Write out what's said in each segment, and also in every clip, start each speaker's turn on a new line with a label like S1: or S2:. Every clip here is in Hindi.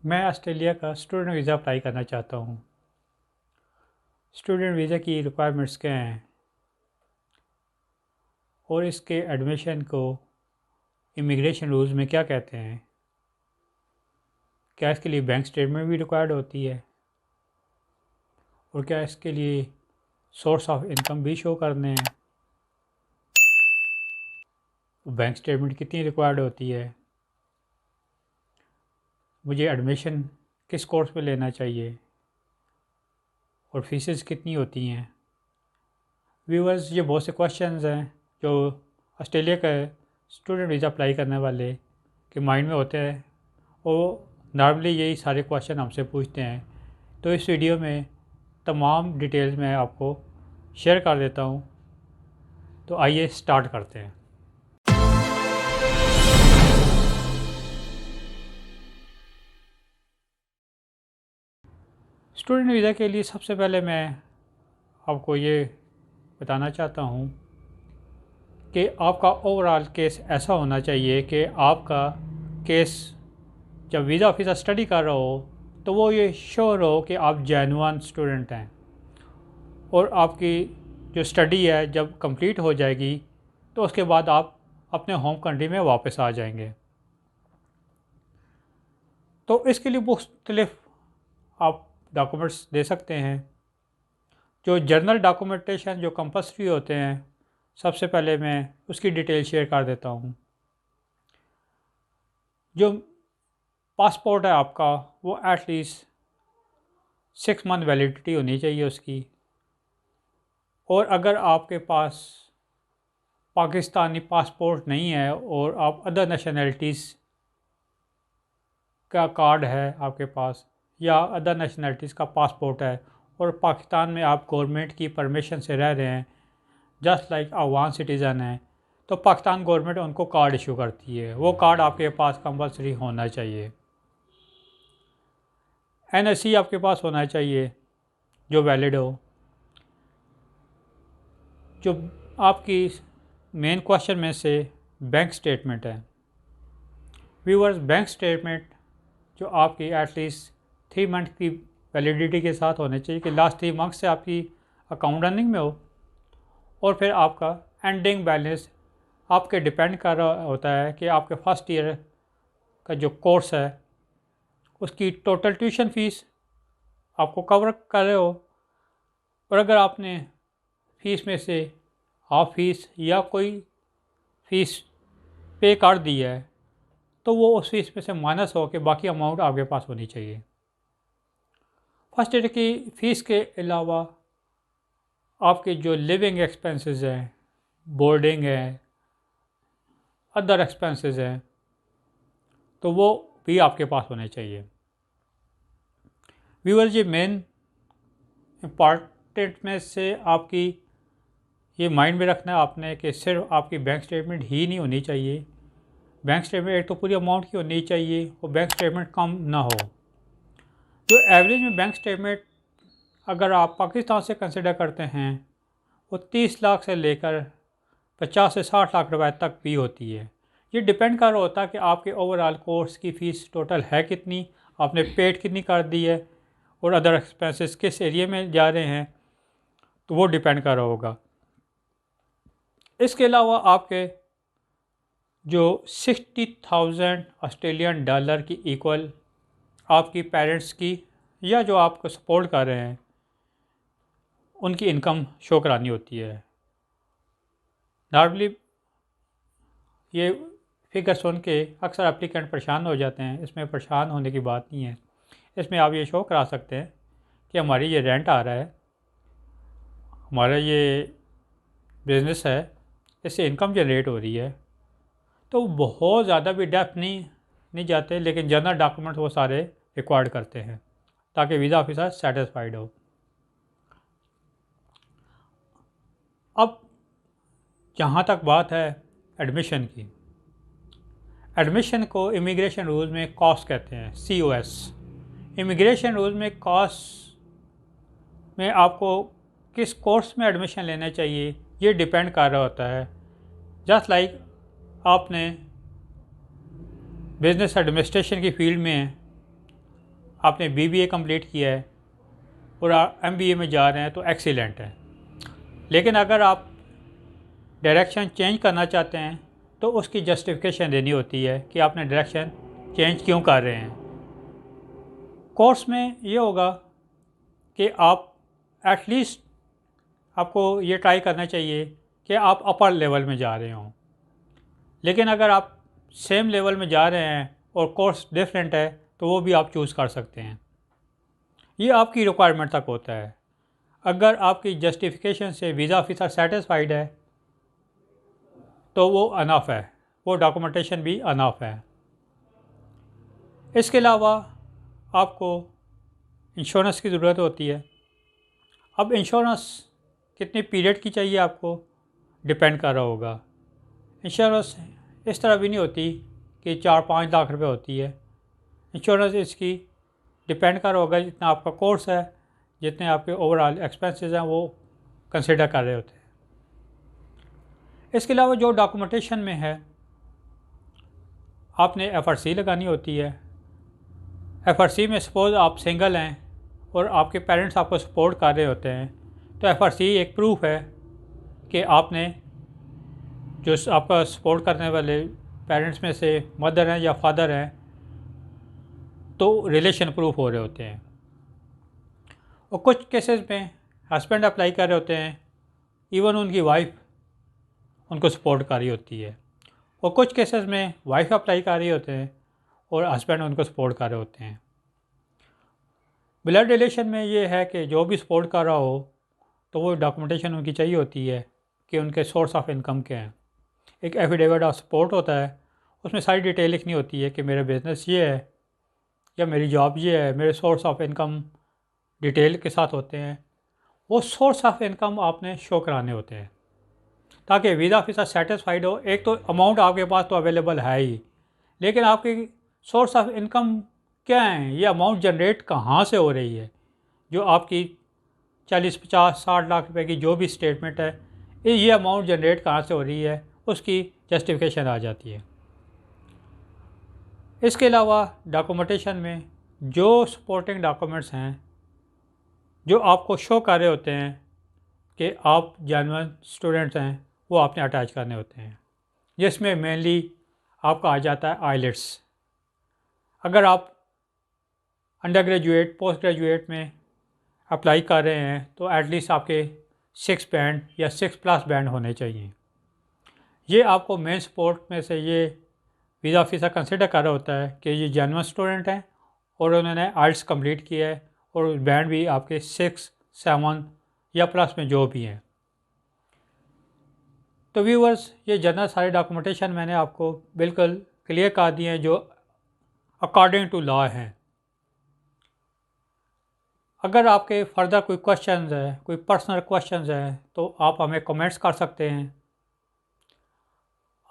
S1: मैं ऑस्ट्रेलिया का स्टूडेंट वीज़ा अप्लाई करना चाहता हूँ। स्टूडेंट वीज़ा की रिक्वायरमेंट्स क्या हैं और इसके एडमिशन को इमिग्रेशन रूल्स में क्या कहते हैं? क्या इसके लिए बैंक स्टेटमेंट भी रिक्वायर्ड होती है? और क्या इसके लिए सोर्स ऑफ इनकम भी शो करने हैं? बैंक स्टेटमेंट कितनी रिक्वायर्ड होती है? मुझे एडमिशन किस कोर्स में लेना चाहिए और फीसेस कितनी होती हैं? व्यूअर्स, ये बहुत से क्वेश्चंस हैं जो ऑस्ट्रेलिया का स्टूडेंट वीज़ा अप्लाई करने वाले के माइंड में होते हैं। वो नॉर्मली यही सारे क्वेश्चन हमसे पूछते हैं। तो इस वीडियो में तमाम डिटेल्स मैं आपको शेयर कर देता हूँ। तो आइए स्टार्ट करते हैं। स्टूडेंट वीज़ा के लिए सबसे पहले मैं आपको ये बताना चाहता हूँ कि आपका ओवरऑल केस ऐसा होना चाहिए कि आपका केस जब वीज़ा ऑफिसर स्टडी कर रहा हो तो वो ये श्योर हो कि आप जेन्युइन स्टूडेंट हैं और आपकी जो स्टडी है जब कंप्लीट हो जाएगी तो उसके बाद आप अपने होम कंट्री में वापस आ जाएंगे। तो इसके लिए मुख्तलिफ आप डॉक्यूमेंट्स दे सकते हैं। जो जर्नल डॉक्यूमेंटेशन जो कंपल्सरी होते हैं, सबसे पहले मैं उसकी डिटेल शेयर कर देता हूँ। जो पासपोर्ट है आपका, वो एटलीस्ट 6 मंथ वैलिडिटी होनी चाहिए उसकी। और अगर आपके पास पाकिस्तानी पासपोर्ट नहीं है और आप अदर नेशनलिटीज़ का कार्ड है आपके पास या अदर नेशनलिटीज़ का पासपोर्ट है और पाकिस्तान में आप गवर्नमेंट की परमिशन से रह रहे हैं, जस्ट लाइक अफगान सिटीज़न है, तो पाकिस्तान गवर्नमेंट उनको कार्ड इशू करती है। वो कार्ड आपके पास कंपलसरी होना चाहिए। NSC आपके पास होना चाहिए जो वैलिड हो। जो आपकी मेन क्वेश्चन में से बैंक स्टेटमेंट है। व्यूअर्स, बैंक स्टेटमेंट जो आपकी एटलीस्ट 3 मंथ की वैलिडिटी के साथ होने चाहिए कि लास्ट 3 मंथ से आपकी अकाउंट रनिंग में हो। और फिर आपका एंडिंग बैलेंस आपके डिपेंड कर रहा होता है कि आपके फर्स्ट ईयर का जो कोर्स है उसकी टोटल ट्यूशन फ़ीस आपको कवर कर रहे हो। और अगर आपने फ़ीस में से हाफ फ़ीस या कोई फ़ीस पे कर दी है तो वो उस फीस में से माइनस हो के बाकी अमाउंट आपके पास होनी चाहिए। फर्स्ट ईयर की फ़ीस के अलावा आपके जो लिविंग एक्सपेंसेस हैं, बोर्डिंग है, अदर एक्सपेंसेस हैं, तो वो भी आपके पास होने चाहिए। व्यूअर्स, ये मेन इम्पॉर्टेंट में से आपकी ये माइंड में रखना है आपने कि सिर्फ आपकी बैंक स्टेटमेंट ही नहीं होनी चाहिए। बैंक स्टेटमेंट एक तो पूरी अमाउंट की होनी चाहिए और बैंक स्टेटमेंट कम ना हो। जो एवरेज में बैंक स्टेटमेंट अगर आप पाकिस्तान से कंसिडर करते हैं वो 30 लाख से लेकर 50 से 60 लाख रुपए तक भी होती है। ये डिपेंड कर रहा होता है कि आपके ओवरऑल कोर्स की फ़ीस टोटल है कितनी, आपने पेड कितनी कर दी है और अदर एक्सपेंसेस किस एरिया में जा रहे हैं, तो वो डिपेंड कर रहा होगा। इसके अलावा आपके जो 60,000 ऑस्ट्रेलियन डॉलर की इक्वल आपकी पेरेंट्स की या जो आपको सपोर्ट कर रहे हैं उनकी इनकम शो करानी होती है। नॉर्मली ये फिगर सुन के अक्सर एप्लीकेंट परेशान हो जाते हैं। इसमें परेशान होने की बात नहीं है। इसमें आप ये शो करा सकते हैं कि हमारी ये रेंट आ रहा है, हमारा ये बिज़नेस है, इससे इनकम जनरेट हो रही है। तो बहुत ज़्यादा भी डेप्थ नहीं जाते, लेकिन जनरल डॉक्यूमेंट वो सारे रिक्वायर्ड करते हैं ताकि वीज़ा ऑफिसर सेटिस्फाइड हो। अब जहाँ तक बात है एडमिशन की, एडमिशन को इमिग्रेशन रूल में कॉस्ट कहते हैं, COS। इमिग्रेशन रूल में कॉस्ट में आपको किस कोर्स में एडमिशन लेना चाहिए ये डिपेंड कर रहा होता है। जस्ट लाइक आपने बिज़नेस एडमिनिस्ट्रेशन की फील्ड में आपने BBA कंप्लीट किया है और MBA में जा रहे हैं तो एक्सीलेंट है। लेकिन अगर आप डायरेक्शन चेंज करना चाहते हैं तो उसकी जस्टिफिकेशन देनी होती है कि आपने डायरेक्शन चेंज क्यों कर रहे हैं। कोर्स में ये होगा कि आप एटलीस्ट आपको ये ट्राई करना चाहिए कि आप अपर लेवल में जा रहे हों। लेकिन अगर आप सेम लेवल में जा रहे हैं और कोर्स डिफरेंट है तो वो भी आप चूज़ कर सकते हैं। ये आपकी रिक्वायरमेंट तक होता है। अगर आपकी जस्टिफिकेशन से वीज़ा ऑफिसर सेटिस्फाइड है तो वो अनफ है, वो डॉक्यूमेंटेशन भी अनफ है। इसके अलावा आपको इंश्योरेंस की ज़रूरत होती है। अब इंश्योरेंस कितनी पीरियड की चाहिए आपको डिपेंड कर रहा होगा। इंश्योरेंस इस तरह भी नहीं होती कि 4-5 लाख रुपए होती है। इंश्योरेंस इसकी डिपेंड कर रहा होगा जितना आपका कोर्स है, जितने आपके ओवरऑल एक्सपेंसेस हैं वो कंसिडर कर रहे होते हैं। इसके अलावा जो डॉक्यूमेंटेशन में है आपने FRC लगानी होती है। FRC में सपोज़ आप सिंगल हैं और आपके पेरेंट्स आपको सपोर्ट कर रहे होते हैं तो FRC एक प्रूफ है कि आपने जो आपका सपोर्ट करने वाले पेरेंट्स में से मदर हैं या फादर हैं तो रिलेशन प्रूफ हो रहे होते हैं। और कुछ केसेस में हस्बैंड अप्लाई कर रहे होते हैं, इवन उनकी वाइफ उनको सपोर्ट कर रही होती है। और कुछ केसेस में वाइफ अप्लाई कर रही होते हैं और हस्बैंड उनको सपोर्ट कर रहे होते हैं। ब्लड रिलेशन में ये है कि जो भी सपोर्ट कर रहा हो तो वो डॉक्यूमेंटेशन उनकी चाहिए होती है कि उनके सोर्स ऑफ इनकम क्या हैं। एक एफिडेविट ऑफ सपोर्ट होता है, उसमें सारी डिटेल लिखनी होती है कि मेरा बिज़नेस ये है या मेरी जॉब ये है, मेरे सोर्स ऑफ इनकम डिटेल के साथ होते हैं। वो सोर्स ऑफ इनकम आपने शो कराने होते हैं ताकि वीज़ा ऑफिसर सेटिस्फाइड हो। एक तो अमाउंट आपके पास तो अवेलेबल है ही, लेकिन आपकी सोर्स ऑफ इनकम क्या है, ये अमाउंट जनरेट कहाँ से हो रही है। जो आपकी 40, 50, 60 लाख रुपए की जो भी स्टेटमेंट है, ये अमाउंट जनरेट कहाँ से हो रही है, उसकी जस्टिफिकेशन आ जाती है। इसके अलावा डॉक्यूमेंटेशन में जो सपोर्टिंग डॉक्यूमेंट्स हैं जो आपको शो कर रहे होते हैं कि आप जेन्युइन स्टूडेंट्स हैं, वो आपने अटैच करने होते हैं, जिसमें मेनली आपका आ जाता है आइलेट्स। अगर आप अंडर ग्रेजुएट पोस्ट ग्रेजुएट में अप्लाई कर रहे हैं तो एटलीस्ट आपके 6 बैंड या 6+ बैंड होने चाहिए। ये आपको मेन सपोर्ट में से ये वीज़ा ऑफिसर कंसिडर कर रहा होता है कि ये जेन्युइन स्टूडेंट हैं और उन्होंने आइल्स कंप्लीट किया है और बैंड भी आपके 6, 7 या प्लस में जो भी हैं। तो व्यूअर्स, ये जनरल सारे डॉक्यूमेंटेशन मैंने आपको बिल्कुल क्लियर कर दिए हैं जो अकॉर्डिंग टू लॉ हैं। अगर आपके फर्दर कोई क्वेश्चंस है, कोई पर्सनल क्वेश्चंस हैं तो आप हमें कमेंट्स कर सकते हैं,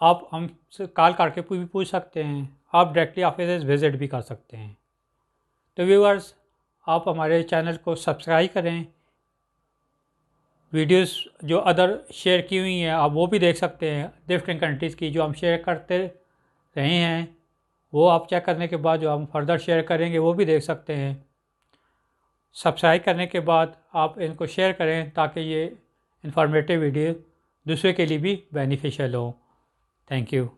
S1: आप हमसे कॉल करके भी पूछ सकते हैं, आप डायरेक्टली ऑफिस विज़िट भी कर सकते हैं। तो व्यूअर्स, आप हमारे चैनल को सब्सक्राइब करें। वीडियोस जो अदर शेयर की हुई हैं आप वो भी देख सकते हैं, डिफरेंट कंट्रीज़ की जो हम शेयर करते रहे हैं वो आप चेक करने के बाद जो हम फर्दर शेयर करेंगे वो भी देख सकते हैं। सब्सक्राइब करने के बाद आप इनको शेयर करें ताकि ये इंफॉर्मेटिव वीडियो दूसरे के लिए भी बेनिफिशियल हो। Thank you.